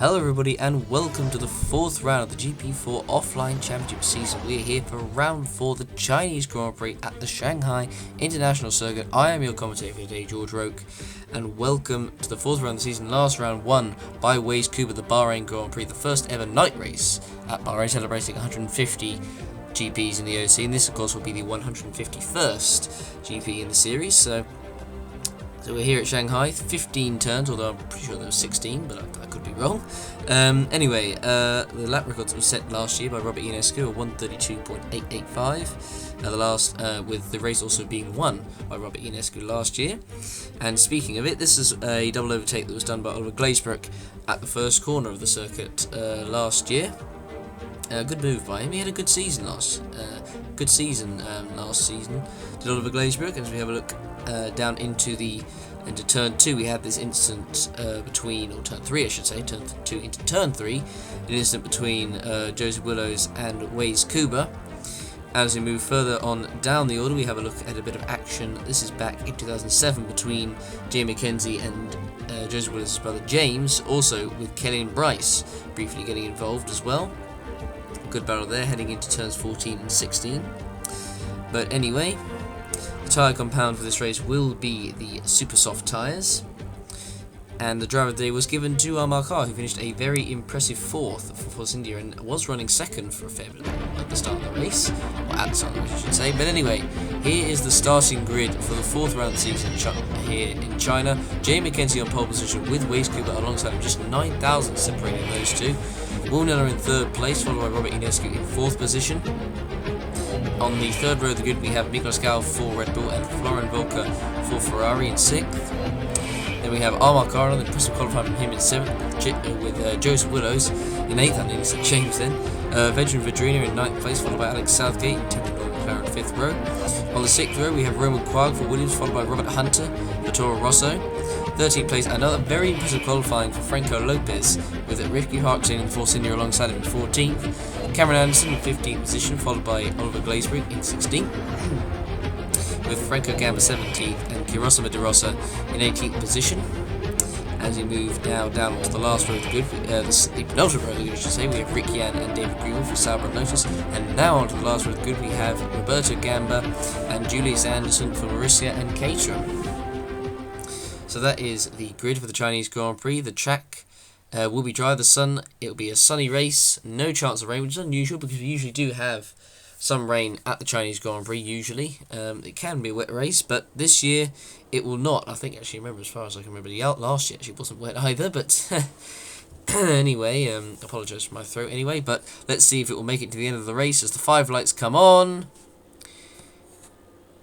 Hello everybody and welcome to the 4th round of the GP4 Offline Championship season. We're here for round 4, the Chinese Grand Prix at the Shanghai International Circuit. I am your commentator for today, George Roke, and welcome to the 4th round of the season. Last round won by Waze Kuba, the Bahrain Grand Prix, the first ever night race at Bahrain, celebrating 150 GPs in the OC, and this of course will be the 151st GP in the series. So we're here at Shanghai, 15 turns, although I'm pretty sure there was 16, but I could be wrong. Anyway, the lap records were set last year by Robert Ionescu at 132.885. The last, with the race also being won by Robert Ionescu last year. And speaking of it, this is a double overtake that was done by Oliver Glazebrook at the first corner of the circuit last year. Good move by him. He had a good season last season. Did Oliver Glazebrook. And as we have a look down into turn 2, we had this incident turn 3, I should say, turn 2 into turn 3, an incident between Joseph Willows and Waze Kuba. As we move further on down the order, we have a look at a bit of action. This is back in 2007 between Jay McKenzie and Joseph Willows' brother James, also with Kelly and Bryce briefly getting involved as well. Good battle there, heading into turns 14 and 16. But anyway, the tyre compound for this race will be the super soft tyres, and the driver of the day was given to Amar Khan, who finished a very impressive 4th for Force India and was running 2nd for a fair bit at the start of the race, or at the start of the race I should say. But anyway, here is the starting grid for the 4th round of the season here in China. Jay McKenzie on pole position with Waze Kuba alongside him, just 9,000 separating those two. Will Neller in 3rd place, followed by Robert Ionescu in 4th position. On the 3rd row of the grid, we have Miklos Gal for Red Bull and Florian Volker for Ferrari in 6th. Then we have Amar Khan on the impressive qualifying from him in 7th, with Joseph Willows in 8th, I nearly said James then. Vedran Vedrina in 9th place, followed by Alex Southgate in 10th and McLaren 5th row. On the 6th row, we have Roman Quag for Williams, followed by Robert Hunter for Toro Rosso. 13th place, another very impressive qualifying for Franco Lopez, with Ricky Harksin in Force India alongside him in 14th. Cameron Anderson in 15th position, followed by Oliver Glazebrook in 16th. With Franco Gamba 17th and Kirosama De Rosa in 18th position. As we move now down to the last row of the grid, the penultimate row of the grid, I should say, we have Rick Yan and David Greenwood for Sauber and Lotus. And now onto the last row of the grid, we have Roberto Gamba and Julius Anderson for Mauricia and Caterham. So that is the grid for the Chinese Grand Prix. The track will be dry. It will be a sunny race. No chance of rain, which is unusual because we usually do have some rain at the Chinese Grand Prix usually. It can be a wet race, but this year it will not. I think actually remember, as far as I can remember, last year actually wasn't wet either, but anyway, apologise for my throat anyway, but let's see if it will make it to the end of the race as the 5 lights come on.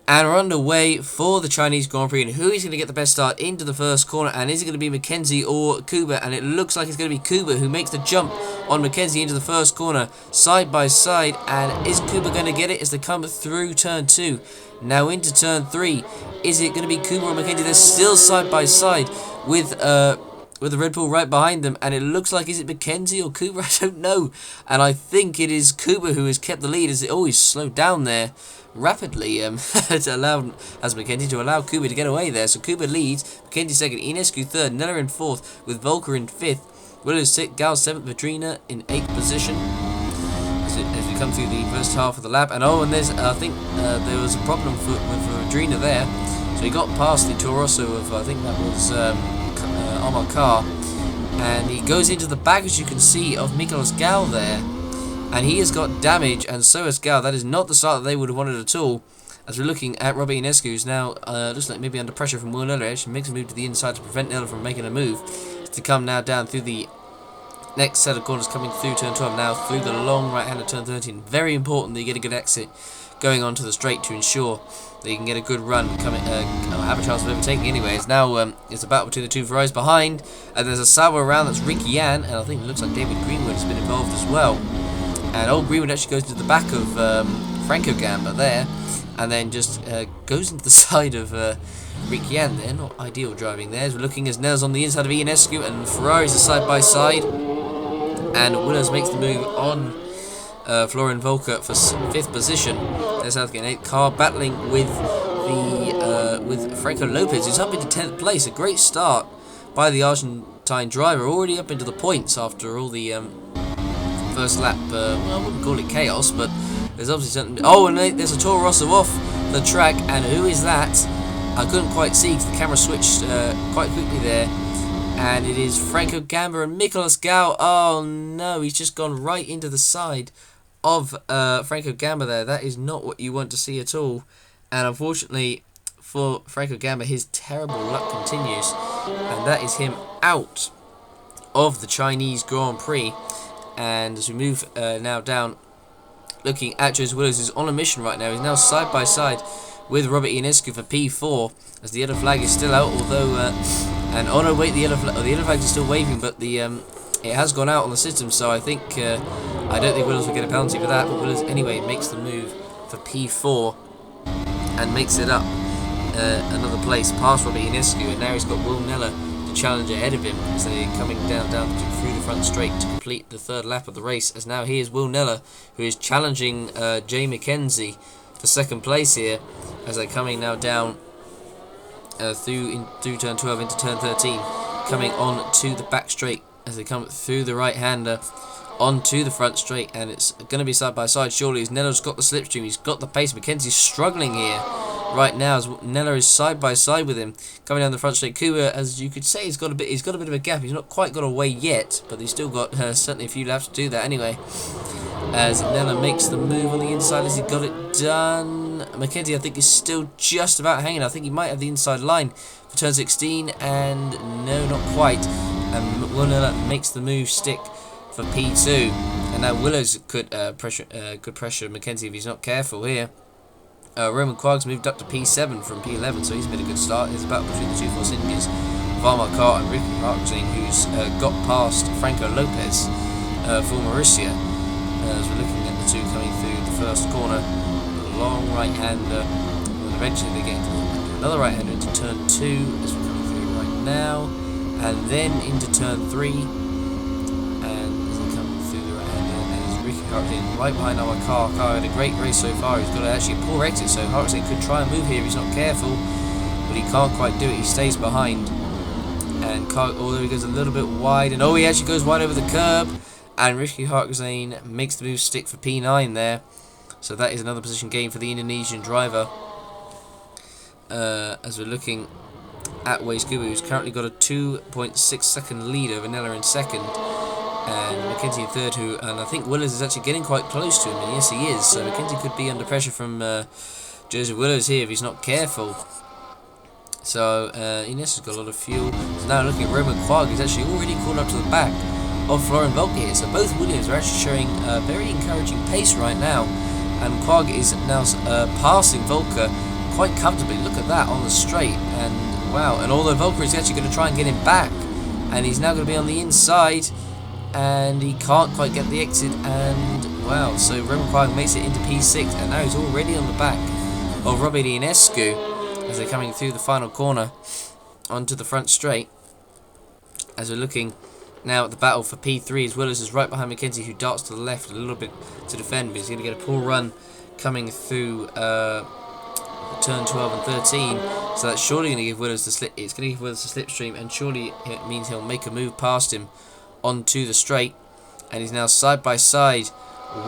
And we're underway for the Chinese Grand Prix, and who is going to get the best start into the first corner, and is it going to be McKenzie or Kuba? And it looks like it's going to be Kuba who makes the jump on McKenzie into the first corner, side by side, and is Kuba going to get it as they come through turn 2? Now into turn 3, is it going to be Kuba or McKenzie? They're still side by side with the Red Bull right behind them, and it looks like, is it McKenzie or Kuba? I don't know, and I think it is Kuba who has kept the lead as it always slowed down there rapidly to allow McKenzie to allow Kuba to get away there. So Kuba leads, McKenzie 2nd, Ionescu 3rd, Neller in 4th, with Volker in 5th, Willows 6th, Gal 7th, Vedrina in 8th position. As we come through the first half of the lap, and there's I think there was a problem with Vedrina there, so he got past the Toro Rosso of I think that was Amar Khan, and he goes into the back, as you can see, of Miklos Gal there. And he has got damage, and so has Gal. That is not the start that they would have wanted at all. As we're looking at Robert Ionescu, who's now looks like maybe under pressure from Will Neller. Actually makes a move to the inside to prevent Neller from making a move. To come now down through the next set of corners, coming through turn 12 now, through the long right hand of turn 13. Very important that you get a good exit going onto the straight to ensure that you can get a good run, have a chance of overtaking anyway. It's now it's a battle between the two Ferraris behind, and there's a Sauber around, that's Rick Yan, and I think it looks like David Greenwood has been involved as well. And old Greenwood actually goes to the back of Franco Gamba there, and then just goes into the side of Rick Yan there. Not ideal driving there. As we're looking as Nell's on the inside of Ionescu, and Ferraris are side by side. And Willows makes the move on Florian Volker for 5th position. There's Southgate in 8th. Car battling with with Franco Lopez, who's up into 10th place. A great start by the Argentine Alpine driver, already up into the points after all the first lap. Well, I wouldn't call it chaos, but there's obviously something. Oh, and there's a Toro Rosso off the track, and who is that? I couldn't quite see because the camera switched quite quickly there. And it is Franco Gamba and Nicolas Gau. Oh no, he's just gone right into the side of Franco Gamba there. That is not what you want to see at all. And unfortunately for Franco Gamba, his terrible luck continues. And that is him out of the Chinese Grand Prix. And as we move now down, looking at Joseph Willows, who's on a mission right now. He's now side by side with Robert Ionescu for P4, as the yellow flag is still out, although and oh no, wait, the yellow flag is still waving, but the it has gone out on the system, so I think I don't think Willows will get a penalty for that, but Willows anyway makes the move for P4 and makes it up another place past Robert Ionescu, and now he's got Will Neller to challenge ahead of him as they're coming down through the front straight to complete the third lap of the race. As now here's Will Neller, who is challenging Jay McKenzie for second place here, as they're coming now down through turn 12 into turn 13, coming on to the back straight as they come through the right-hander onto the front straight, and it's going to be side by side surely as Neller's got the slipstream, he's got the pace. McKenzie's struggling here right now as Neller is side by side with him coming down the front straight. Kuba, as you could say, he's got a bit of a gap. He's not quite got away yet, but he's still got certainly a few laps to do that anyway. As Neller makes the move on the inside, has he got it done? McKenzie, I think, is still just about hanging. I think he might have the inside line for turn 16, and no, not quite. And Will Neller makes the move stick for P2, and now Willows could pressure McKenzie if he's not careful here. Roman Quagg's moved up to P7 from P11, so he's made a good start. There's a battle between the two Force Indians, Valmar Carr and Ricky Harkzane, who's got past Franco Lopez for Mauricia. As we're looking at the two coming through the first corner, a long right-hander, and eventually they get into another right-hander into turn 2 as we're coming through right now, and then into turn 3, and as they come through the right-hander, and there's Ricky Harkzane right behind our Carr. Carr had a great race so far. He's got actually a poor exit, so Harkzane could try and move here if he's not careful, but he can't quite do it. He stays behind, and Carr, although he goes a little bit wide, and oh, he actually goes wide over the curb. And Ricky Harkzane makes the move stick for P9 there. So that is another position gain for the Indonesian driver. As we're looking at Waze Kuba, who's currently got a 2.6 second lead over Neller in second. And McKenzie in third, and I think Willows is actually getting quite close to him. And yes, he is. So McKenzie could be under pressure from Joseph Willows here if he's not careful. So Ines has got a lot of fuel. So now looking at Roman Quagg, he's actually already caught up to the back of Florian Volker here. So both Williams are actually showing a very encouraging pace right now, and Quagg is now passing Volker quite comfortably. Look at that on the straight, and wow, and although Volker is actually going to try and get him back, and he's now going to be on the inside, and he can't quite get the exit, and wow, so Roman Quagg makes it into P6, and now he's already on the back of Robert Ionescu as they're coming through the final corner onto the front straight. As we're looking now at the battle for P3, as Willows is right behind McKenzie, who darts to the left a little bit to defend, but he's going to get a poor run coming through turn 12 and 13, so that's surely going to give Willows the slip. It's going to give Willows the slipstream, and surely it means he'll make a move past him onto the straight, and he's now side by side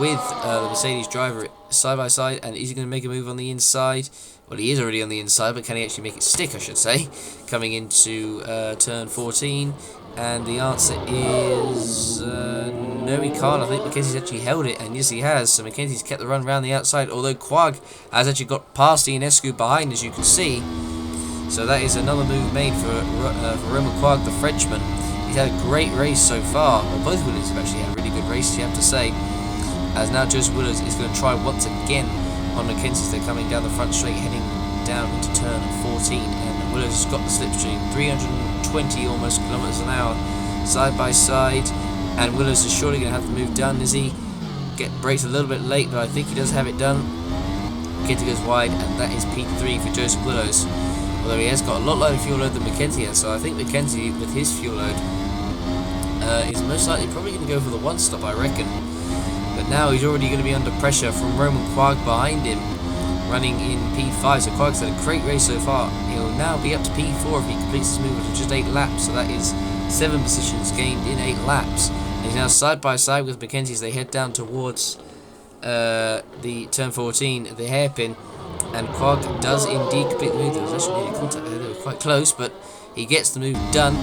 with the Mercedes driver, side by side, and is he going to make a move on the inside? Well, he is already on the inside, but can he actually make it stick, I should say, coming into turn 14? And the answer is no, he can't. I think McKenzie's actually held it, and yes, he has. So McKenzie's kept the run around the outside, although Quagg has actually got past Ionescu behind, as you can see. So that is another move made for Roman Quagg, the Frenchman. He's had a great race so far. Well, both Willows have actually had a really good race, you have to say. As now Joseph Willows is going to try once again on McKenzie. They're coming down the front straight, heading down into turn 14, and Willows has got the slipstream, 320 almost kilometers an hour, side by side, and Willows is surely going to have the move done. Is he? Brakes a little bit late, but I think he does have it done. McKenzie goes wide, and that is P3 for Joseph Willows, although he has got a lot lighter fuel load than McKenzie has, so I think McKenzie, with his fuel load, is most likely probably going to go for the one stop, I reckon. But now he's already going to be under pressure from Roman Quagg behind him, running in P5. So Quagg's had a great race so far. He'll now be up to P4 if he completes his move, which is just 8 laps. So that is 7 positions gained in 8 laps. And he's now side by side with Mackenzie as they head down towards the turn 14, the hairpin. And Quag does indeed complete the move. There was actually nearly contact there. They were quite close, but he gets the move done.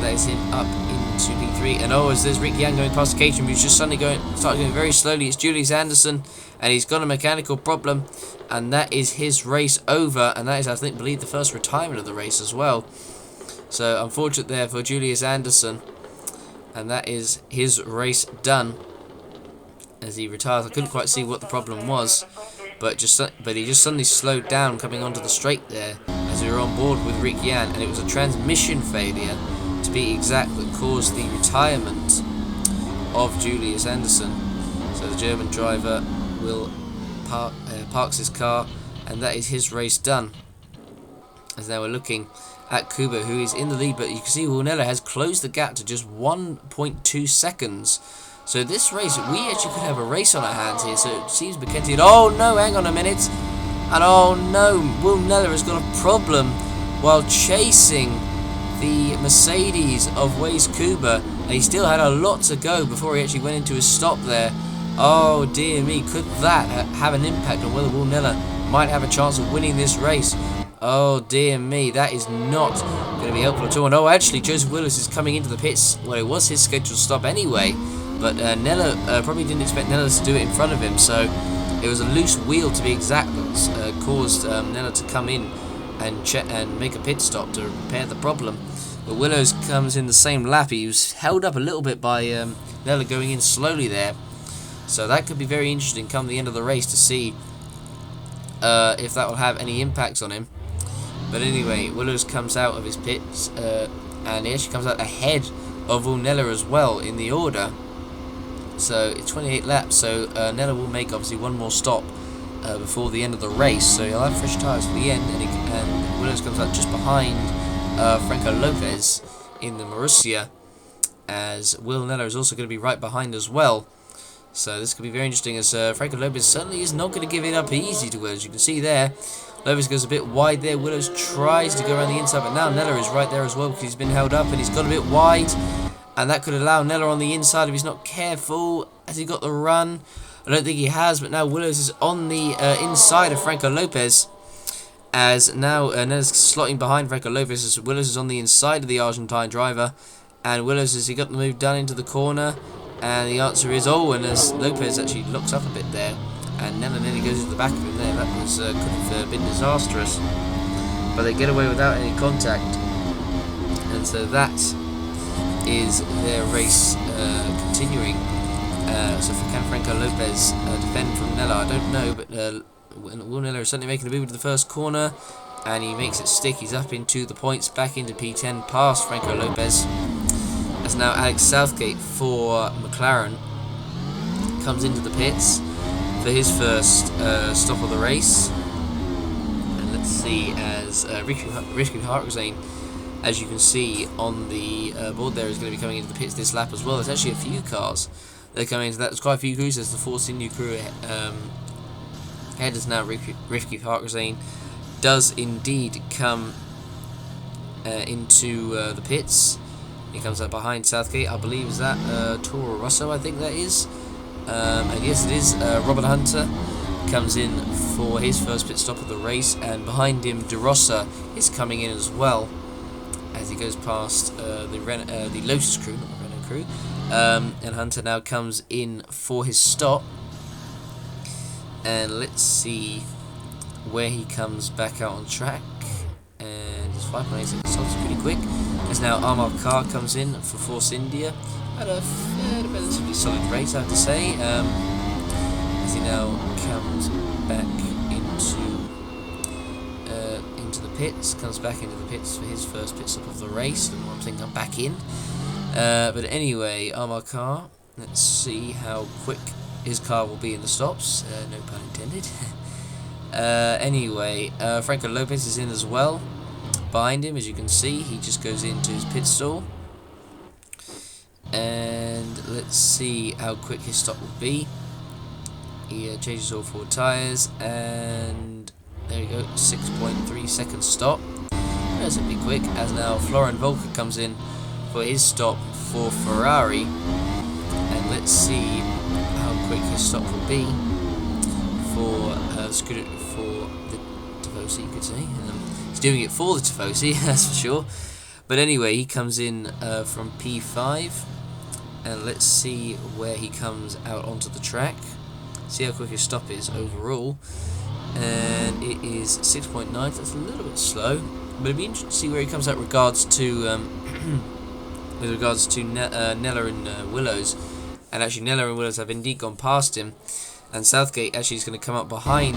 That is him up into P3. And as there's Rick Yang going past Caterham, who's just suddenly started going very slowly. It's Julius Anderson, and he's got a mechanical problem, and that is his race over. And that is, I believe, the first retirement of the race as well. So unfortunate there for Julius Anderson, and that is his race done as he retires. I couldn't quite see what the problem was, but he just suddenly slowed down coming onto the straight there as we were on board with Rick Yan, and it was a transmission failure, to be exact, that caused the retirement of Julius Anderson. So the German driver will parks his car, and that is his race done. As now we're looking at Kuba, who is in the lead, but you can see Wilnella has closed the gap to just 1.2 seconds. So this race, we actually could have a race on our hands here. So it seems Mackenzie, oh no, hang on a minute, and oh no, Wilnella has got a problem while chasing the Mercedes of Waze Kuba, and he still had a lot to go before he actually went into his stop there. Oh dear me, could that have an impact on whether Wilnella might have a chance of winning this race? Oh dear me, that is not going to be helpful at all. And actually, Joseph Willis is coming into the pits. Well, it was his scheduled stop anyway, but Nella probably didn't expect Nella to do it in front of him, so it was a loose wheel, to be exact, that caused Nella to come in and make a pit stop to repair the problem. But Willows comes in the same lap. He was held up a little bit by Nella going in slowly there, so that could be very interesting come the end of the race to see if that will have any impacts on him. But anyway, Willows comes out of his pits, and he actually comes out ahead of Nella as well in the order. So it's 28 laps, so Nella will make obviously one more stop before the end of the race, so he'll have fresh tyres for the end, and Willows comes out just behind Franco Lopez in the Marussia, as Will Nella is also going to be right behind as well. So this could be very interesting, as Franco Lopez certainly is not going to give it up easy to Willows. You can see there, Lopez goes a bit wide there. Willows tries to go around the inside, but now Nella is right there as well because he's been held up and he's got a bit wide. And that could allow Nella on the inside if he's not careful. Has he got the run? I don't think he has, but now Willows is on the inside of Franco Lopez. As now Nella's slotting behind Franco Lopez, as Willows is on the inside of the Argentine driver. And Willows, has he got the move done into the corner? And the answer is, and as Lopez actually looks up a bit there, and Nella nearly goes into the back of him there. That was could have been disastrous. But they get away without any contact. And so that is their race continuing. So can Franco Lopez defend from Nella? I don't know, but Will Nella is certainly making a move into the first corner, and he makes it stick. He's up into the points, back into P10, past Franco Lopez. As now Alex Southgate for McLaren comes into the pits for his first stop of the race. And let's see, as Ricky FACHRIZAIN, as you can see on the board there, is going to be coming into the pits this lap as well. There's actually a few cars that are coming into that. There's quite a few crews. There's the Force India crew headers now. Ricky FACHRIZAIN does indeed come into the pits. He comes up behind Southgate, I believe. Is that Toro Rosso? I think that is. And yes, it is. Robert Hunter comes in for his first pit stop of the race, and behind him, De Rossa is coming in as well, as he goes past the Lotus crew, not the Renault crew. And Hunter now comes in for his stop. And let's see where he comes back out on track. And it's 5.8 seconds, so it's pretty quick. As now Amar Khan comes in for Force India. Had a relatively solid race, I have to say. As he now comes back into the pits, comes back into the pits for his first pit stop of the race. And I'm thinking I'm back in. But anyway, Amar Khan. Let's see how quick his car will be in the stops. No pun intended. Anyway, Franco Lopez is in as well. Behind him, as you can see, he just goes into his pit stall. And let's see how quick his stop will be. He changes all 4 tyres, and there we go, 6.3 second stop. Relatively quick, as now Florian Volker comes in for his stop for Ferrari, and let's see how quick his stop will be for the Tifosi, you could say. He's doing it for the Tifosi, that's for sure. But anyway, he comes in from P5, and let's see where he comes out onto the track. See how quick his stop is overall, and it is 6.9. That's a little bit slow, but it'd be interesting to see where he comes out regards to with regards to Nella and Willows. And actually, Nella and Willows have indeed gone past him, and Southgate actually is going to come up behind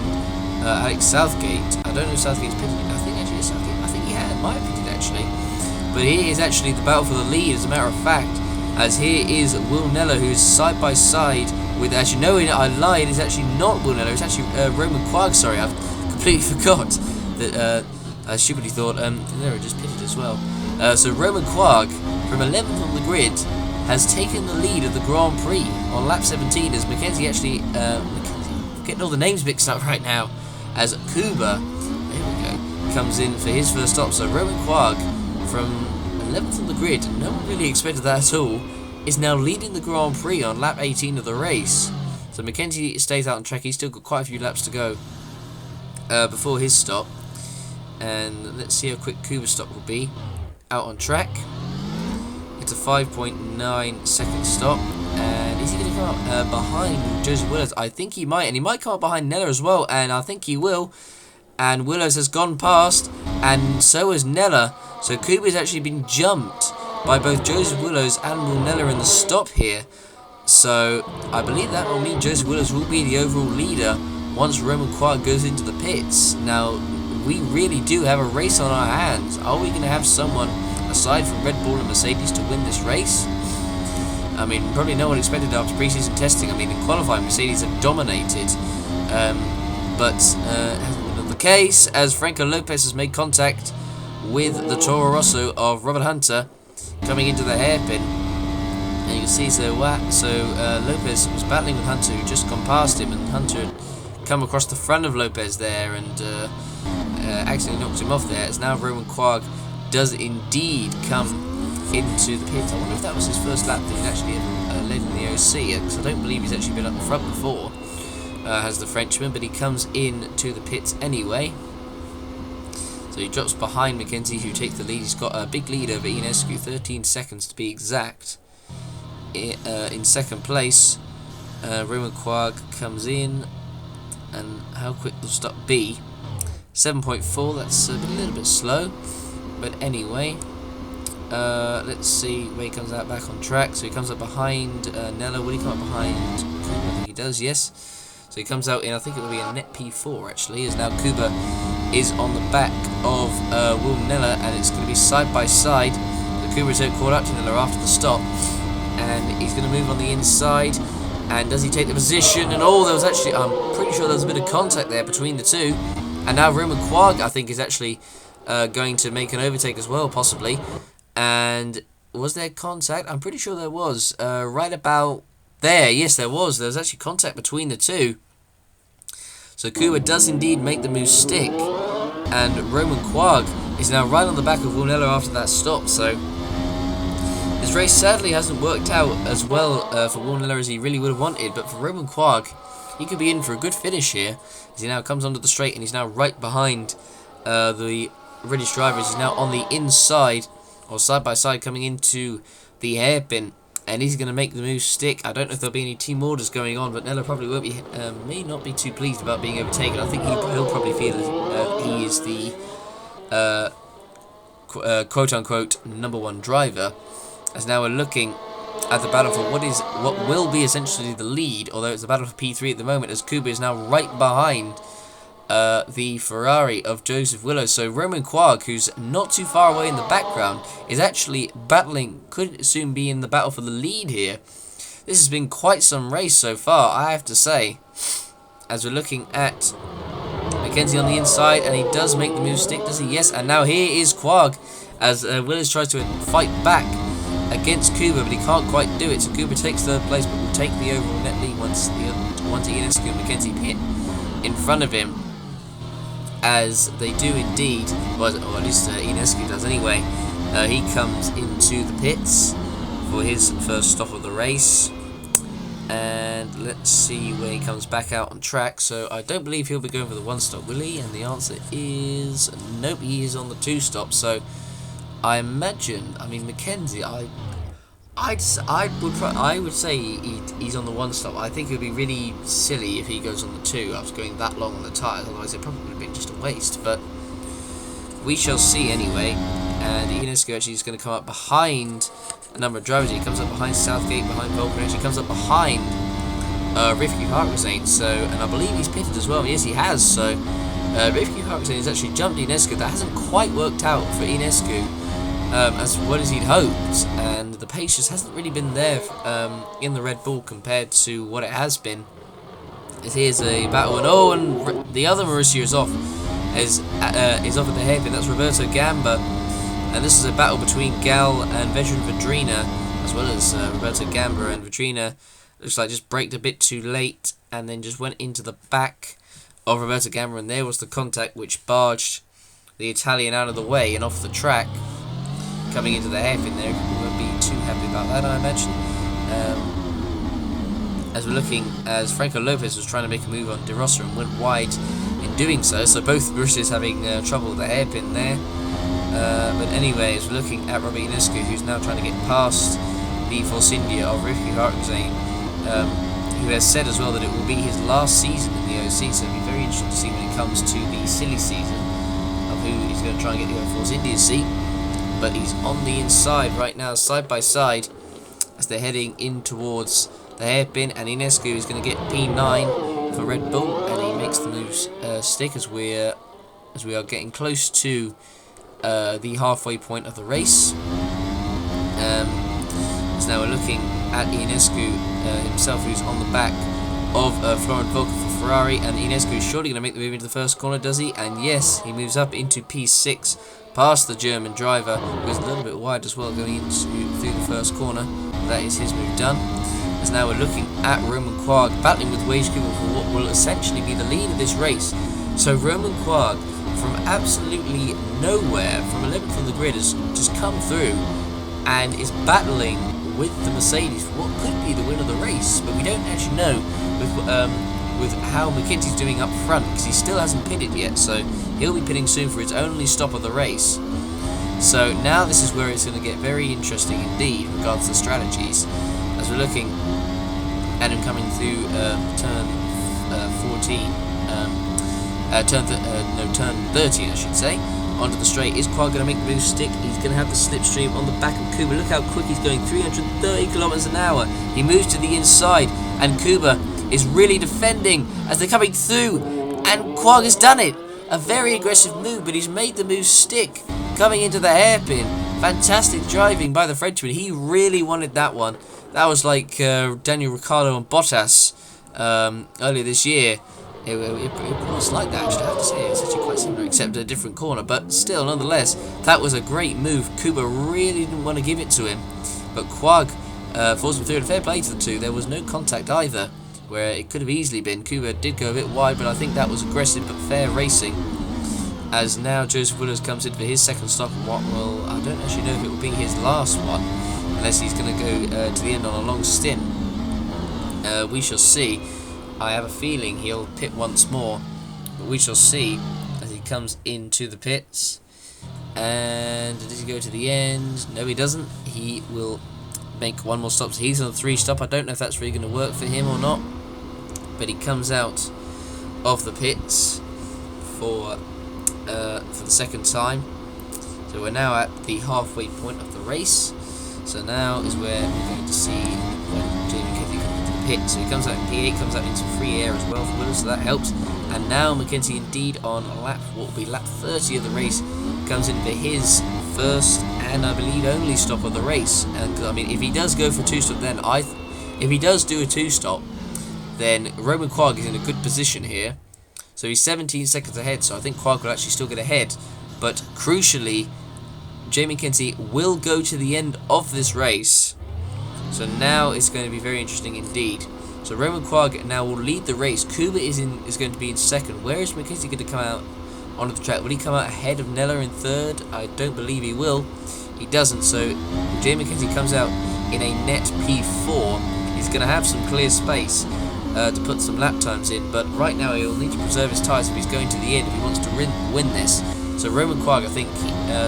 Alex Southgate. I don't know if Southgate's pitted. I think actually it's Southgate. I think he might have pitted actually. But here is actually the battle for the lead, as a matter of fact, as here is Will Nella, who's side by side with, actually no, I lied, it's actually not Will Nella, it's actually Roman Quagg. Sorry, I've completely forgot that I stupidly thought Nella just pitted as well. So Roman Quagg, from 11th on the grid, has taken the lead of the Grand Prix on lap 17, as Mackenzie actually, I'm getting all the names mixed up right now, as Kuba, there we go, comes in for his first stop. So Roman Quagg, from 11th on the grid, no one really expected that at all, is now leading the Grand Prix on lap 18 of the race. So Mackenzie stays out on track. He's still got quite a few laps to go before his stop. And let's see how quick Kuba's stop will be out on track. It's a 5.9 second stop. And is he going to come up behind Joseph Willows? I think he might, and he might come up behind Nella as well, and I think he will. And Willows has gone past, and so has Nella. So Kuba's actually been jumped by both Joseph Willows and Will Nella in the stop here. So I believe that will mean Joseph Willows will be the overall leader once Roman Quagg goes into the pits. Now, we really do have a race on our hands. Are we going to have someone, aside from Red Bull and Mercedes, to win this race? I mean, probably no one expected after pre-season testing. I mean, in qualifying, Mercedes have dominated. But hasn't been the case, as Franco Lopez has made contact with the Toro Rosso of Robert Hunter coming into the hairpin. And you can see, Lopez was battling with Hunter, who just gone past him, and Hunter had come across the front of Lopez there and accidentally knocked him off there. As now Roman Quagg does indeed come into the pit. I wonder if that was his first lap that he'd actually ever led in the OC, because I don't believe he's actually been up the front before, has the Frenchman, but he comes in to the pits anyway. So he drops behind Mackenzie, who takes the lead. He's got a big lead over Ionescu, 13 seconds to be exact. In second place, Roman Quagg comes in, and how quick will stop be? 7.4, that's a little bit slow. But anyway, let's see where he comes out back on track. So he comes up behind Nella. Will he come up behind Kuba? I think he does, yes. So he comes out in, I think it will be a net P4 actually, as now Kuba is on the back of Will Nella, and it's going to be side by side. The Kuba is caught up to Nella after the stop, and he's going to move on the inside. And does he take the position? And oh, there was actually, I'm pretty sure there was a bit of contact there between the two. And now Roman Quagg, I think, is actually going to make an overtake as well, possibly. And was there contact? I'm pretty sure there was. Right about there, yes, there was. There was actually contact between the two. So Kuba does indeed make the move stick. And Roman Quagg is now right on the back of Will Nella after that stop. So this race sadly hasn't worked out as well for Will Nella as he really would have wanted. But for Roman Quagg, he could be in for a good finish here, as he now comes onto the straight and he's now right behind the British drivers. He's now on the inside, or side by side, coming into the hairpin, and he's going to make the move stick. I don't know if there'll be any team orders going on, but Nella probably won't be, may not be too pleased about being overtaken. I think he'll probably feel that he is the quote-unquote #1 driver, as now we're looking at the battle for what will be essentially the lead, although it's the battle for P3 at the moment, as Kuba is now right behind the Ferrari of Joseph Willows. So Roman Quagg, who's not too far away in the background, is actually battling, could soon be in the battle for the lead here. This has been quite some race so far, I have to say, as we're looking at Mackenzie on the inside, and he does make the move stick, does he? Yes, and now here is Quagg, as Willows tries to fight back against Kuba, but he can't quite do it. So Kuba takes third place, but will take the overall net lead once Ionescu and Mackenzie pit in front of him, as they do indeed, or at least Ionescu does anyway. He comes into the pits for his first stop of the race. And let's see where he comes back out on track. So I don't believe he'll be going for the 1-stop, will he? And the answer is nope, he is on the 2-stop. So I imagine, I mean, Mackenzie, I would say he's on the 1-stop. I think it would be really silly if he goes on the 2 after going that long on the tyres. Otherwise, it probably would have been just a waste. But we shall see anyway. And Ionescu actually is going to come up behind a number of drivers. He comes up behind Southgate, behind Vulcan. Actually comes up behind FACHRIZAIN. So, and I believe he's pitted as well. Yes, he has. So FACHRIZAIN has actually jumped Ionescu. That hasn't quite worked out for Ionescu as well as he'd hoped. And the pace just hasn't really been there in the Red Bull compared to what it has been. Here's a battle, and the other Mauricio is off. Is off at the hairpin. That's Roberto Gamba. And this is a battle between Gal and veteran Vedrina, as well as Roberto Gamba. And Vedrina looks like just braked a bit too late and then just went into the back of Roberto Gamba. And there was the contact which barged the Italian out of the way and off the track, coming into the hairpin there. People won't be too happy about that, I imagine. As we're looking, as Franco Lopez was trying to make a move on De Rossa and went wide in doing so. So both Mauritius having trouble with the hairpin there. But anyway, as we're looking at Robert Ionescu, who's now trying to get past the Force India of FACHRIZAIN, who has said as well that it will be his last season in the OC, so it'll be very interesting to see when it comes to the silly season of who he's going to try and get the Force India seat. But he's on the inside right now, side by side, as they're heading in towards the hairpin, and Ionescu is going to get P9 for Red Bull, and he makes the moves stick as we are getting close to the halfway point of the race. So now we're looking at Ionescu himself, who's on the back of Florent Volker for Ferrari, and Ionescu is surely going to make the move into the first corner, does he? And yes, he moves up into P6, past the German driver, who is a little bit wide as well, going through the first corner. That is his move done. As now we're looking at Romain Quag battling with Wage Cooper for what will essentially be the lead of this race. So Romain Quag, from absolutely nowhere, from 11th on the grid, has just come through and is battling with the Mercedes for what could be the win of the race. But we don't actually know with how McKinsey's doing up front, because he still hasn't pitted yet. So he'll be pitting soon for his only stop of the race. So now this is where it's going to get very interesting indeed in regards to strategies. As we're looking at him coming through turn 14, turn 13, I should say, onto the straight. Is Quad going to make the move stick? He's going to have the slipstream on the back of Kuba. Look how quick he's going, 330 kilometers an hour. He moves to the inside, and Kuba is really defending as they're coming through, and Quag has done it. A very aggressive move, but he's made the move stick, coming into the hairpin. Fantastic driving by the Frenchman. He really wanted that one. That was like Daniel Ricciardo and Bottas earlier this year. It was like that, actually. I have to say, it's actually quite similar, except a different corner. But still, nonetheless, that was a great move. Kuba really didn't want to give it to him, but Quag forced him through. And fair play to the two. There was no contact either, where it could have easily been. Kuba did go a bit wide, but I think that was aggressive but fair racing. As now Joseph Williams comes in for his second stop, and what will, I don't actually know if it will be his last one, unless he's going to go to the end on a long stint. We shall see. I have a feeling he'll pit once more, but we shall see as he comes into the pits. And does he go to the end? No, he doesn't. He will make one more stop. So he's on a 3-stop. I don't know if that's really going to work for him or not, but he comes out of the pits for the second time. So we're now at the halfway point of the race. So now is where we're going to see when Jamie Kennedy comes into the pit. So he comes out in P8, comes out into free air as well for Williams, so that helps. And now McKenzie indeed on what will be lap 30 of the race comes in for his first and I believe only stop of the race. And I mean, if he does go for a 2-stop, then if he does do a 2-stop, then Romain Quag is in a good position here. So he's 17 seconds ahead, so I think Quag will actually still get ahead. But crucially, Jamie Kensey will go to the end of this race. So now it's going to be very interesting indeed. So Romain Quag now will lead the race. Kuba is going to be in second. Where is McKenzie going to come out onto the track? Will he come out ahead of Nella in third? I don't believe he will. he doesn't. So Jay McKenzie comes out in a net P4. He's going to have some clear space to put some lap times in, but right now he'll need to preserve his tyres if he's going to the end, if he wants to win this. So Roman Quagg, I think,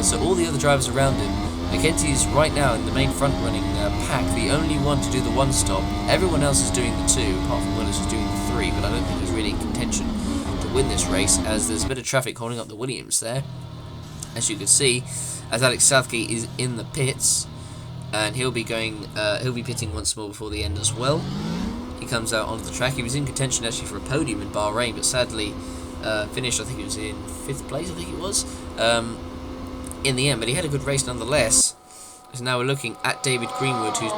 so all the other drivers around him, McKenzie's right now in the main front running pack, the only one to do the one stop. Everyone else is doing the two, apart from Willis who's doing the three, but I don't think he's really in contention to win this race, as there's a bit of traffic holding up the Williams there, as you can see, as Alex Southgate is in the pits, and he'll be pitting once more before the end as well. He comes out onto the track. He was in contention actually for a podium in Bahrain, but sadly finished, I think it was in 5th place, I think it was, in the end, but he had a good race nonetheless. So now we're looking at David Greenwood, who's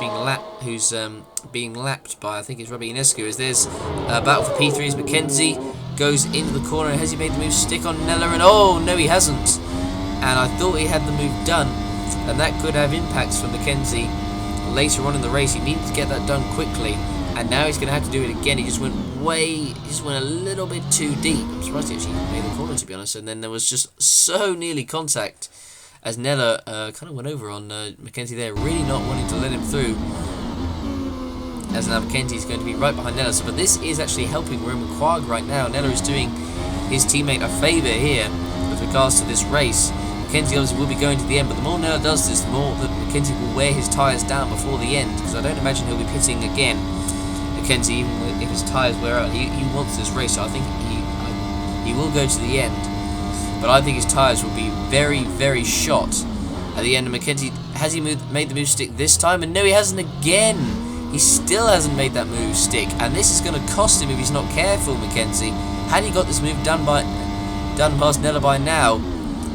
being lapped by, I think it's Robbie Inescu, as there's a battle for P3 as McKenzie goes into the corner. Has he made the move stick on Nella? And oh no, he hasn't, and I thought he had the move done, and that could have impacts for McKenzie later on in the race. He needed to get that done quickly, and now he's going to have to do it again. He just went a little bit too deep. I'm surprised he actually made the corner, to be honest, and then there was just so nearly contact as Nella kind of went over on McKenzie there, really not wanting to let him through, as now McKenzie's going to be right behind Nella. So, but this is actually helping Roman Quagg right now. Nella is doing his teammate a favour here with regards to this race. McKenzie obviously will be going to the end, but the more Nella does this, the more that McKenzie will wear his tyres down before the end, because I don't imagine he'll be pitting again. McKenzie, even if his tyres wear out, he wants this race, so I think he will go to the end. But I think his tyres will be very, very shot at the end of McKenzie. Has he made the move stick this time? And no, he hasn't again. He still hasn't made that move stick, and this is going to cost him if he's not careful, McKenzie. Had he got this move done past Nella by now,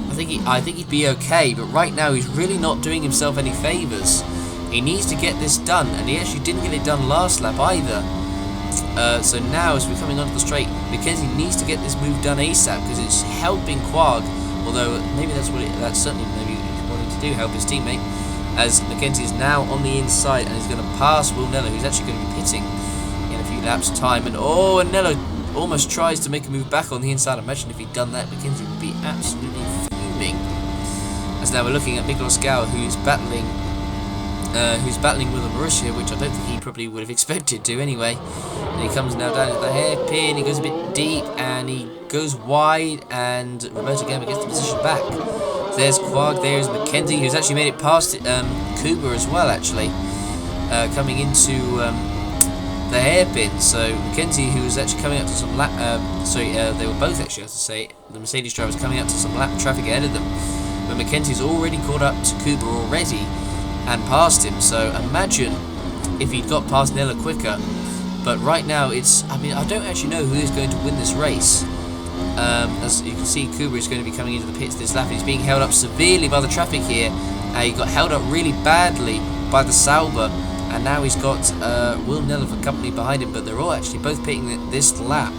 I think he'd be okay. But right now, he's really not doing himself any favours. He needs to get this done, and he actually didn't get it done last lap either. So now, as we're coming onto the straight, McKenzie needs to get this move done ASAP, because it's helping Quagg. Although maybe that's certainly maybe what he wanted to do, help his teammate. As McKenzie is now on the inside and is going to pass Will Nella, who's actually going to be pitting in a few laps' time. And oh, and Nella almost tries to make a move back on the inside. Imagine if he'd done that, McKenzie would be absolutely fuming. As now we're looking at Miklos Gau, who's battling with a Marussia, which I don't think he probably would have expected to anyway. And he comes now down at the hairpin, he goes a bit deep, and he goes wide, and Roberto Gamma gets the position back. So there's Quagg, there's McKenzie, who's actually made it past Kuba as well, actually, coming into the hairpin. So McKenzie, who was actually coming up to some lap, they were both actually, I have to say, the Mercedes drivers coming up to some lap traffic ahead of them. But McKenzie's already caught up to Kuba already, and past him, so imagine if he'd got past Nella quicker. But right now, I don't actually know who is going to win this race. As you can see, Kuba is going to be coming into the pits this lap, and he's being held up severely by the traffic here. He got held up really badly by the Sauber, and now he's got Will Nella for company behind him, but they're all actually both pitting this lap.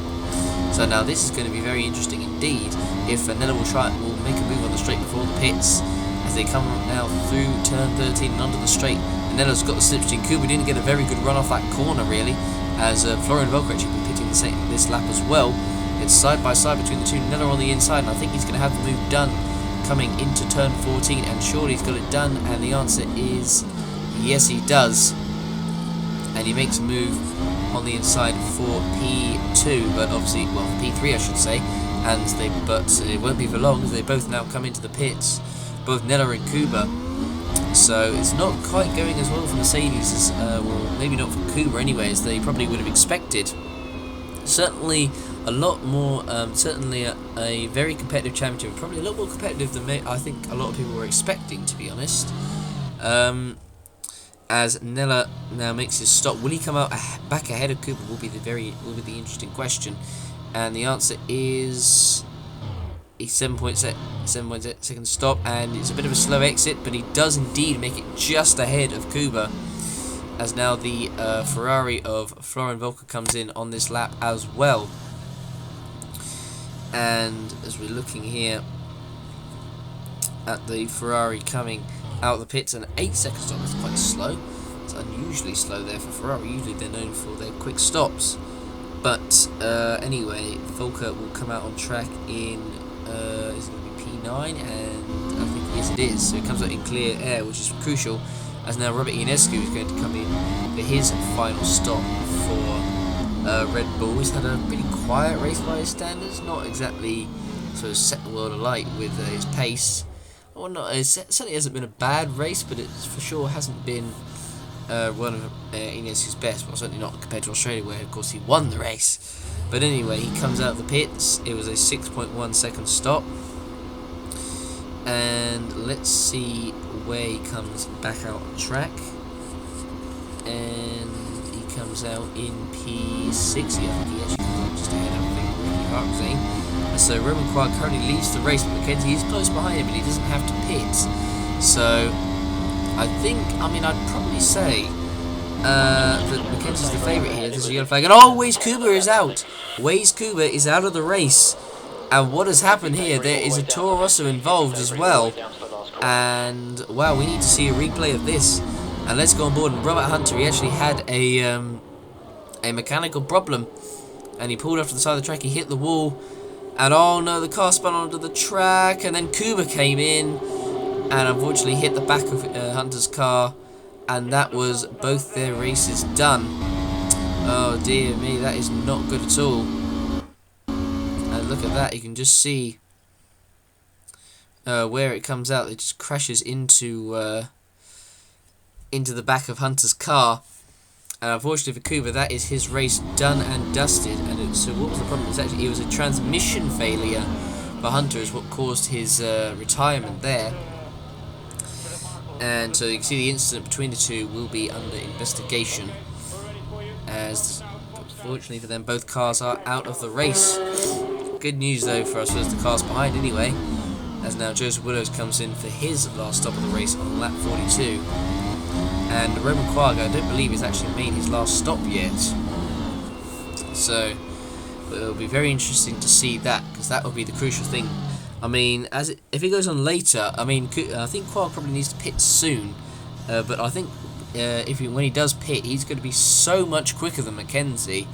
So now this is going to be very interesting indeed, if Nella will make a move on the straight before the pits, as they come now through turn 13 and onto the straight. And Nella's got the slipstream. Kuba didn't get a very good run off that corner, really, as Florian Volker actually been pitting this lap as well. It's side by side between the two. Nella on the inside, and I think he's going to have the move done coming into turn 14, and surely he's got it done, and the answer is yes, he does. And he makes a move on the inside for P2, but obviously, well, for P3 I should say, but it won't be for long, as they both now come into the pits, both Nella and Kuba. So it's not quite going as well for Mercedes as, well, maybe not for Kuba anyway, as they probably would have expected. Certainly a lot more, certainly a very competitive championship, probably a lot more competitive than I think a lot of people were expecting, to be honest. As Nella now makes his stop, will he come out back ahead of Kuba? Will be the interesting question, and the answer is he's 7.8 second stop, and it's a bit of a slow exit, but he does indeed make it just ahead of Kuba, as now the Ferrari of Florian Volker comes in on this lap as well. And as we're looking here at the Ferrari coming out of the pits, and 8 second stop, that's quite slow. It's unusually slow there for Ferrari. Usually they're known for their quick stops. But anyway, Volker will come out on track in is it going to be P9, and I think Yes, it is. So it comes out in clear air, which is crucial, as now Robert Ionescu is going to come in for his final stop for Red Bull. He's had a pretty quiet race by his standards, not exactly sort of set the world alight with his pace. Well, not, it certainly hasn't been a bad race, but it for sure hasn't been one of Ionescu's best. Well, certainly not compared to Australia, where of course he won the race. But anyway, he comes out of the pits. It was a 6.1 second stop. And let's see where he comes back out on track. And he comes out in P6. I think he actually comes out just ahead of FACHRIZAIN. So Roman Quagg currently leads the race, but Mackenzie is close behind him, but he doesn't have to pit. So I think, I'd probably say that Mackenzie's the favourite here. There's a yellow flag, and oh, Waze Kuba is out. Waze Kuba is out of the race. And what has happened here, there is a Toro Rosso involved as well. And wow, we need to see a replay of this. And let's go on board. And Robert Hunter, he actually had a mechanical problem, and he pulled off to the side of the track. He hit the wall, and oh no, the car spun onto the track. And then Kuba came in and unfortunately hit the back of Hunter's car, and that was both their races done. Oh dear me, that is not good at all. And look at that, you can just see where it comes out. It just crashes into the back of Hunter's car, and unfortunately for Kuba, that is his race done and dusted. And so what was the problem? It was a transmission failure for Hunter is what caused his retirement there. And so you can see the incident between the two will be under investigation, as fortunately for them, both cars are out of the race. Good news though for us, as the cars behind anyway, as now Joseph Willows comes in for his last stop of the race on lap 42. And Roman Quagg, I don't believe he's actually made his last stop yet. So it'll be very interesting to see that, because that will be the crucial thing. If he goes on later, I think Quagg probably needs to pit soon. But I think when he does pit, he's going to be so much quicker than Mackenzie.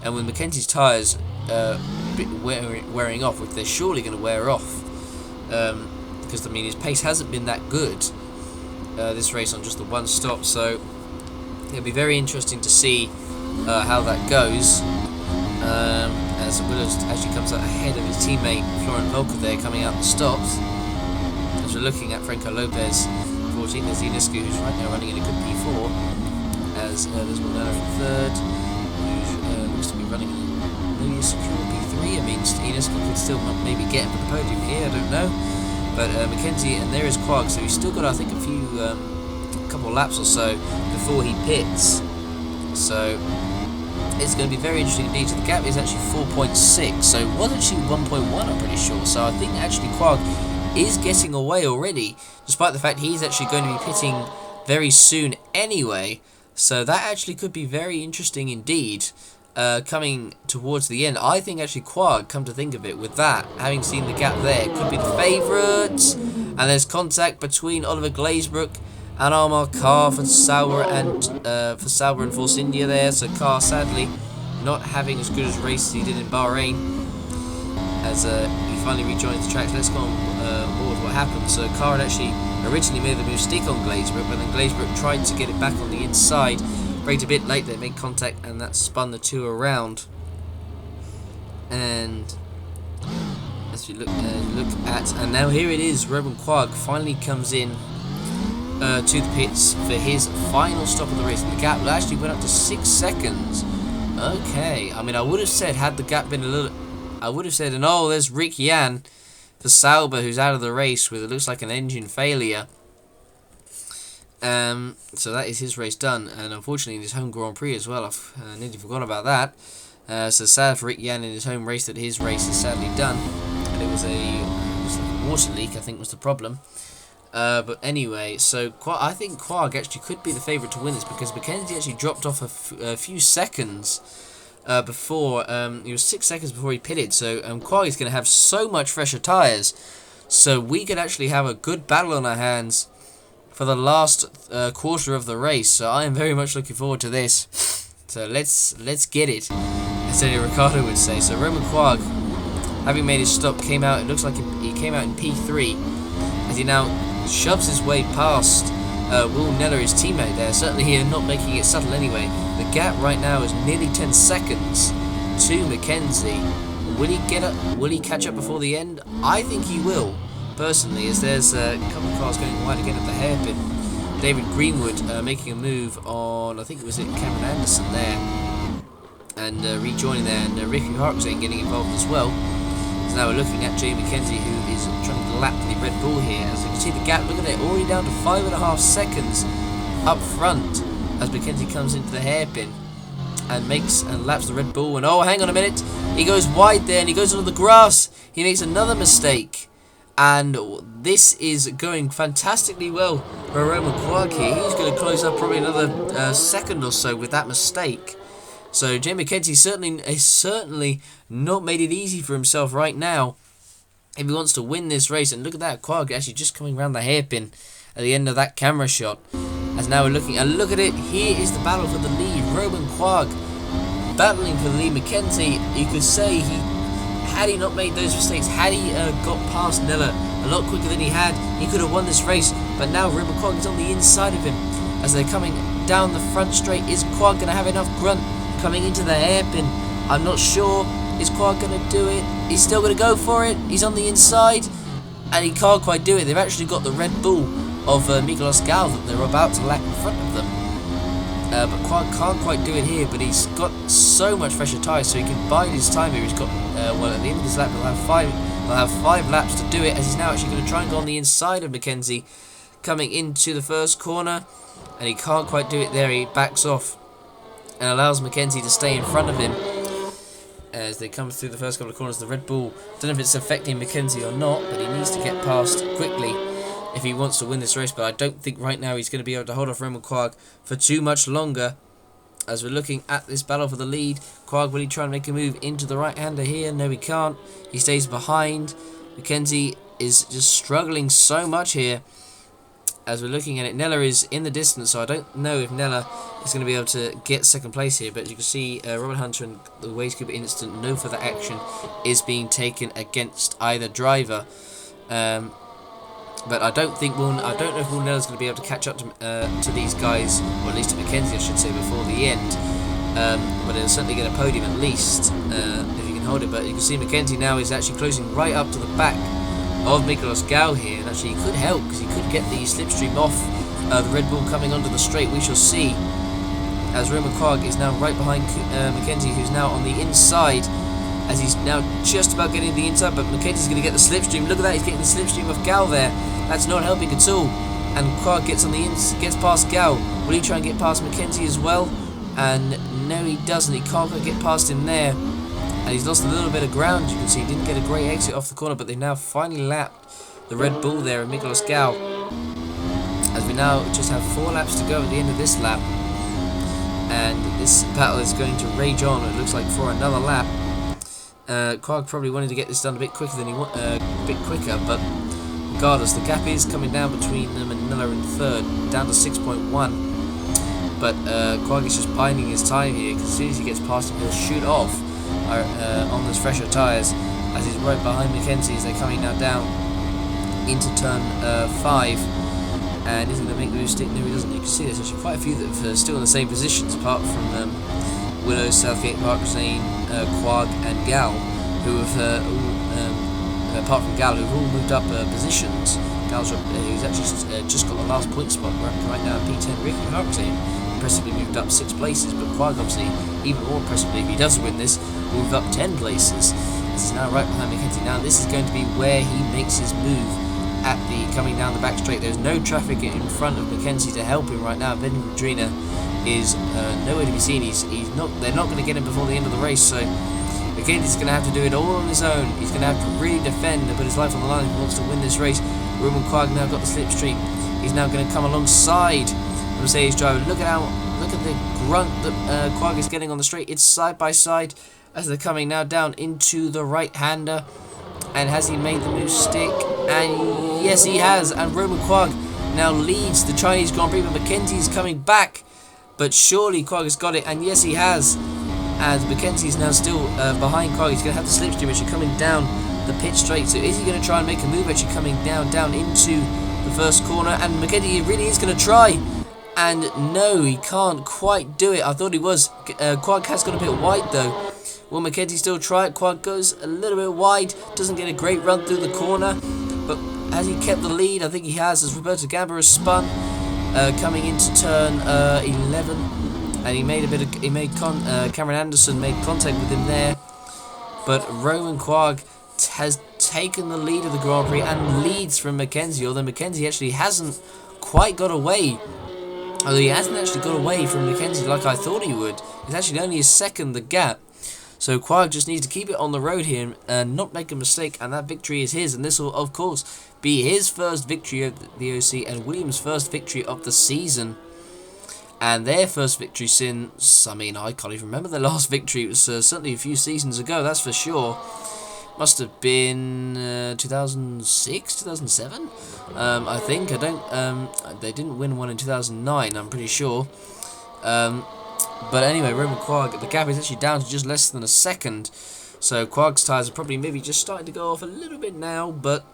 And with Mackenzie's tyres wearing off, which they're surely going to wear off, because his pace hasn't been that good this race on just the one stop. So it'll be very interesting to see how that goes. As Willows actually comes out ahead of his teammate Florent Volker there, coming out the stops. As we're looking at Franco Lopez 14, there's Ionescu, who's right now running in a good P4, as there's Morgana in third, who looks to be running in maybe a secure P3. Ionescu could still maybe get him for the podium here, I don't know. But Mackenzie, and there is Quagg, so he's still got, I think, a couple of laps or so before he pits. So it's going to be very interesting indeed. So the gap is actually 4.6, so it was actually 1.1, I'm pretty sure. So I think actually Quagg is getting away already, despite the fact he's actually going to be pitting very soon anyway. So that actually could be very interesting indeed, coming towards the end. I think actually Quagg, come to think of it, with that, having seen the gap there, could be the favourite. And there's contact between Oliver Glazebrook and Armar Carr for Sauber and Force India there. So Carr sadly not having as good a race as he did in Bahrain, as he finally rejoins the track. So let's go on board what happened. So Carr had actually originally made the move stick on Glazebrook, but then Glazebrook tried to get it back on the inside, braked a bit late, they made contact, and that spun the two around. And as we look at, and now here it is, Roman Quagg finally comes in to the pits for his final stop of the race, and the gap actually went up to 6 seconds. Okay, I would have said, had the gap been a little, I would have said, and oh, there's Rick Jan for Sauber, who's out of the race with, it looks like, an engine failure. So that is his race done, and unfortunately in his home Grand Prix as well, I've nearly forgotten about that. So sad for Rick Jan in his home race that his race is sadly done, and it was a water leak, I think, was the problem. But anyway, so I think Quagg actually could be the favourite to win this, because Mackenzie actually dropped off a few seconds before, he was 6 seconds before he pitted, so Quagg is going to have so much fresher tyres, so we could actually have a good battle on our hands for the last quarter of the race. So I am very much looking forward to this. So let's get it, as Daniel Ricciardo would say. So Roman Quagg, having made his stop, came out, it looks like he came out in P3, as he now shoves his way past Will Neller, his teammate there. Certainly here, not making it subtle anyway. The gap right now is nearly 10 seconds to Mackenzie. Will he get up? Will he catch up before the end? I think he will, personally, as there's a couple of cars going wide again at the hairpin. David Greenwood making a move on, I think it was Cameron Anderson there, and rejoining there, and Ricky FACHRIZAIN getting involved as well. So now we're looking at Jay Mackenzie, who is trying to lap the Red Bull here. As you can see the gap, look at it, already down to 5.5 seconds up front as Mackenzie comes into the hairpin and makes and laps the Red Bull. And oh, hang on a minute, he goes wide there and he goes onto the grass. He makes another mistake, and this is going fantastically well for Roman Quag here. He's going to close up probably another second or so with that mistake. So Jay Mackenzie certainly not made it easy for himself right now if he wants to win this race. And look at that, Quag actually just coming around the hairpin at the end of that camera shot. As now we're looking, and look at it, here is the battle for the lead. Roman Quag battling for the lead. Mackenzie, you could say, had he not made those mistakes, had he got past Neller a lot quicker than he had, he could have won this race. But now Roman Quag is on the inside of him as they're coming down the front straight. Is Quag going to have enough grunt coming into the hairpin? I'm not sure. Is Quag going to do it? He's still going to go for it. He's on the inside, and he can't quite do it. They've actually got the Red Bull of Miklos Gal that they're about to lap in front of them. But Quag can't quite do it here, but he's got so much fresher tyres, so he can bide his time here. He's got, well, at the end of this lap, he'll have five laps to do it, as he's now actually going to try and go on the inside of Mackenzie, coming into the first corner, and he can't quite do it there. He backs off and allows Mackenzie to stay in front of him as they come through the first couple of corners. The Red Bull, don't know if it's affecting Mackenzie or not, but he needs to get past quickly if he wants to win this race. But I don't think right now he's going to be able to hold off Roman Quag for too much longer. As we're looking at this battle for the lead, Quag, will he try and make a move into the right-hander here? No, he can't. He stays behind. Mackenzie is just struggling so much here. As we're looking at it, Neller is in the distance, so I don't know if Neller is going to be able to get second place here. But you can see Robert Hunter and the Waste Cooper incident, no further action is being taken against either driver. But I don't think I don't know if Will Neller's going to be able to catch up to these guys, or at least to Mackenzie, I should say, before the end. But he'll certainly get a podium at least if he can hold it. But you can see Mackenzie now is actually closing right up to the back of Miklos Gal here, and actually he could help because he could get the slipstream off the Red Bull coming onto the straight. We shall see, as Roman Quag is now right behind Mackenzie, who's now on the inside, as he's now just about getting the inside, but Mackenzie's going to get the slipstream. Look at that, he's getting the slipstream of Gal there. That's not helping at all. And Quag gets on the gets past Gal. Will he try and get past Mackenzie as well? And no, he doesn't. He can't quite get past him there. And he's lost a little bit of ground. You can see he didn't get a great exit off the corner, but they've now finally lapped the Red Bull there of Miklos Gal. As we now just have 4 laps to go at the end of this lap. And this battle is going to rage on, it looks like, for another lap. Quag probably wanted to get this done a bit quicker than but regardless, the gap is coming down between them and Neller in third, down to 6.1. But Quag is just biding his time here, because as soon as he gets past him, he'll shoot off on those fresher tyres, as he's right behind Mackenzie as they're coming now down into turn 5. And he's going to make the move stick. No, he doesn't. You can see there's actually quite a few that are still in the same positions, apart from Willow, Southgate, FACHRIZAIN, Quag, and Gal, who have apart from Gal, who've all moved up positions. Gal's who's actually just got the last point spot right now in P10. Ricky FACHRIZAIN impressively moved up 6 places, but Quag obviously even more impressively, if he does win this, will move up 10 places. This is now right behind Mackenzie. Now this is going to be where he makes his move at the coming down the back straight. There's no traffic in front of Mackenzie to help him right now. Ben Rodrina is nowhere to be seen. They're not going to get him before the end of the race, so Mackenzie's going to have to do it all on his own. He's going to have to really defend and put his life on the line if he wants to win this race. Roman Quag now got the slipstream. He's now going to come alongside Mercedes driver. Look at the grunt that Quag is getting on the straight. It's side by side as they're coming now down into the right-hander. And has he made the move stick? And yes, he has. And Roman Quag now leads the Chinese Grand Prix, but Mackenzie's coming back. But surely Quag has got it, and yes, he has. As Mackenzie's now still behind Quag. He's going to have the slipstream, which is coming down the pit straight. So is he going to try and make a move? Actually coming down into the first corner, and Mackenzie really is going to try. And no, he can't quite do it. I thought he was. Quag has got a bit wide though. Will Mackenzie still try it? Quag goes a little bit wide. Doesn't get a great run through the corner. But has he kept the lead? I think he has, as Roberto Gamba has spun. Coming into turn 11. And he made Cameron Anderson made contact with him there. But Roman Quag has taken the lead of the Grand Prix and leads from Mackenzie. Although Mackenzie actually hasn't quite got away. Although he hasn't actually got away from Mackenzie like I thought he would. It's actually only a second the gap. So Quag just needs to keep it on the road here and not make a mistake, and that victory is his. And this will, of course, be his first victory of the OC and Williams' first victory of the season. And their first victory since, I mean, I can't even remember their last victory. It was certainly a few seasons ago, that's for sure. Must have been 2006, 2007, I think. They didn't win one in 2009, I'm pretty sure. But anyway, Roman Quag, the gap is actually down to just less than a second. So Quag's tyres are probably maybe just starting to go off a little bit now. But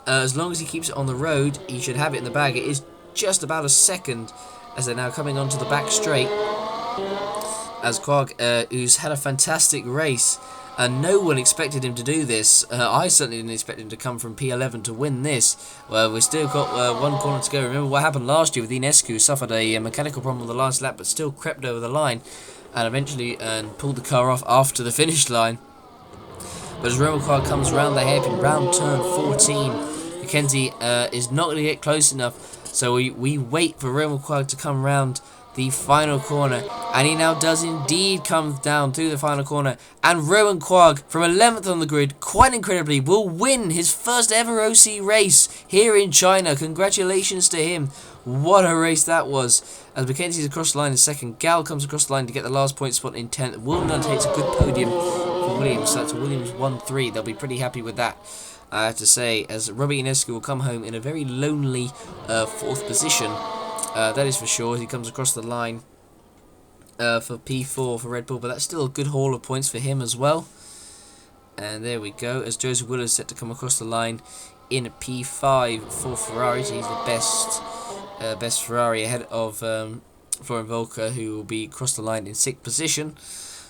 as long as he keeps it on the road, he should have it in the bag. It is just about a second as they're now coming onto the back straight. As Quag, who's had a fantastic race, and no one expected him to do this. I certainly didn't expect him to come from P11 to win this. Well, we've still got one corner to go. Remember what happened last year with Inescu, suffered a mechanical problem on the last lap, but still crept over the line and eventually pulled the car off after the finish line. But as Roman Quag comes round the hairpin, round turn 14, Mackenzie is not going to get close enough. So we wait for Roman Quag to come round the final corner, and he now does indeed come down through the final corner, and Roman Quag from 11th on the grid, quite incredibly, will win his first ever OC race here in China. Congratulations to him. What a race that was. As Mackenzie's across the line in second, Gal comes across the line to get the last point spot in 10th. Wilner takes a good podium for Williams, so that's Williams 1-3. They'll be pretty happy with that, I have to say, as Robbie Inescu will come home in a very lonely 4th position. That is for sure. He comes across the line for P4 for Red Bull, but that's still a good haul of points for him as well. And there we go, as Joseph Wheeler is set to come across the line in P5 for Ferrari. So he's the best Ferrari ahead of Florian Volker, who will be across the line in 6th position.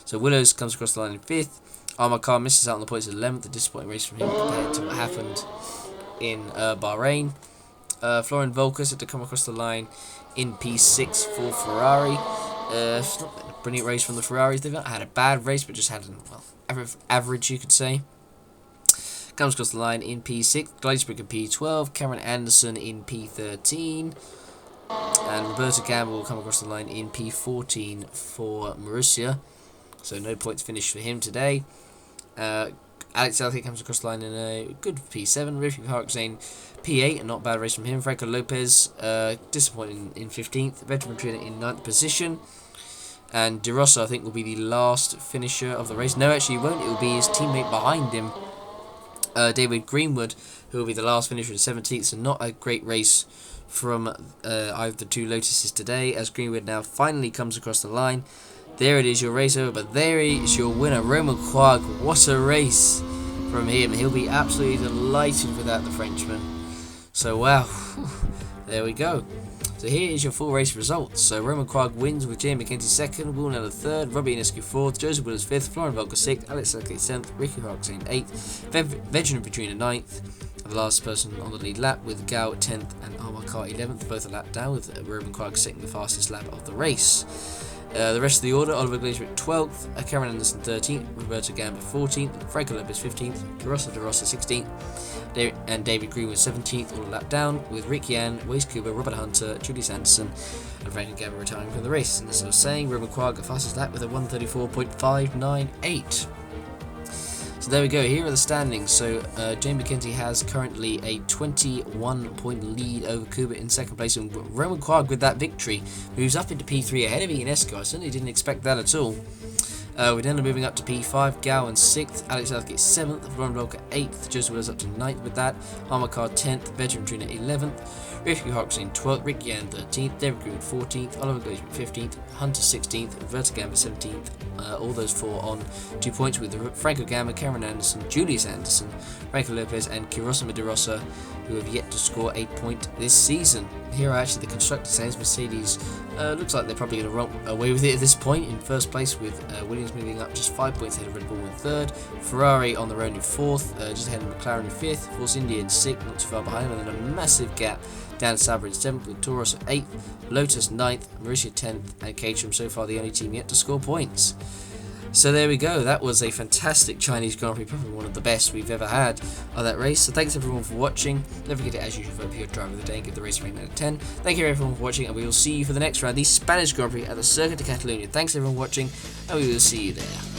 So Willows comes across the line in 5th. Armakar misses out on the points at 11th. A disappointing race from him compared to what happened in Bahrain. Florian Volker set to come across the line in P6 for Ferrari. It's not been a brilliant race from the Ferraris. They've not had a bad race, but just had an average, you could say. Comes across the line in P6. Gleisbrick in P12. Cameron Anderson in P13. And Roberto Gamba will come across the line in P14 for Marussia. So no points finished for him today. Alex Southgate comes across the line in a good P7. Ricky FACHRIZAIN P8, a not bad race from him. Franco Lopez, disappointing in 15th. Veteran Trainer in 9th position. And De Rosso, I think, will be the last finisher of the race. No, actually, he won't. It will be his teammate behind him, David Greenwood, who will be the last finisher in 17th. So not a great race from either of the two Lotuses today, as Greenwood now finally comes across the line. There it is, your race over, but there is your winner, Roman Quag. What a race from him. He'll be absolutely delighted with that, the Frenchman. So, wow, there we go. So here is your full race results. So Roman Quag wins with Jamie Mackenzie 2nd, Will Neller 3rd, Robbie Inescu 4th, Joseph Willis 5th, Florian Volker 6th, Alex Southgate 7th, Ricky FACHRIZAIN 8th, Veteran Petrina 9th, the last person on the lead lap with Gao 10th and Armakar 11th, both a lap down, with Roman Quag setting the fastest lap of the race. The rest of the order: Oliver Glazer at 12th, Cameron Anderson 13th, Roberto Gamba 14th, Franco Lopez 15th, De Rosso 16th, and David Greenwood 17th, all a lap down, with Rick Yan, Waze Kuba, Robert Hunter, Julius Anderson, and Franco Gamba retiring from the race. And as I was saying, Roman Quag got fastest lap with a 1:34.598. So there we go, here are the standings. So Jamie Mackenzie has currently a 21-point lead over Kuba in 2nd place, and Roman Quag with that victory moves up into P3 ahead of Ionesco. I certainly didn't expect that at all. We're then moving up to P5, Gowan 6th, Alex Southgate 7th, Ron Volker 8th, Joseph Willis up to 9th with that, Harmakar 10th, Benjamin Trina 11th, Ricky Harksin 12th, Rick Yan 13th, David Green 14th, Oliver Glazeman 15th, Hunter 16th, Vertigamba 17th, all those 4 on 2 points with Franco Gamma, Cameron Anderson, Julius Anderson, Franco Lopez and Kirosima de Rossa, who have yet to score a point this season. Here are actually the constructor standings. Mercedes looks like they're probably going to run away with it at this point in first place, with Williams moving up just 5 points ahead of Red Bull in 3rd, Ferrari on their own in 4th, just ahead of McLaren in 5th, Force India in 6th, not too far behind, and then a massive gap down to Sauber in 7th, with TORO 8th, Lotus 9th, Mauritia 10th, and Caterham so far the only team yet to score points. So there we go, that was a fantastic Chinese Grand Prix, probably one of the best we've ever had on that race. So thanks everyone for watching. Don't forget to, as usual, vote for your driver of the day and give the race a rating out of 10. Thank you everyone for watching, and we will see you for the next round, the Spanish Grand Prix at the Circuit de Catalunya. Thanks everyone for watching, and we will see you there.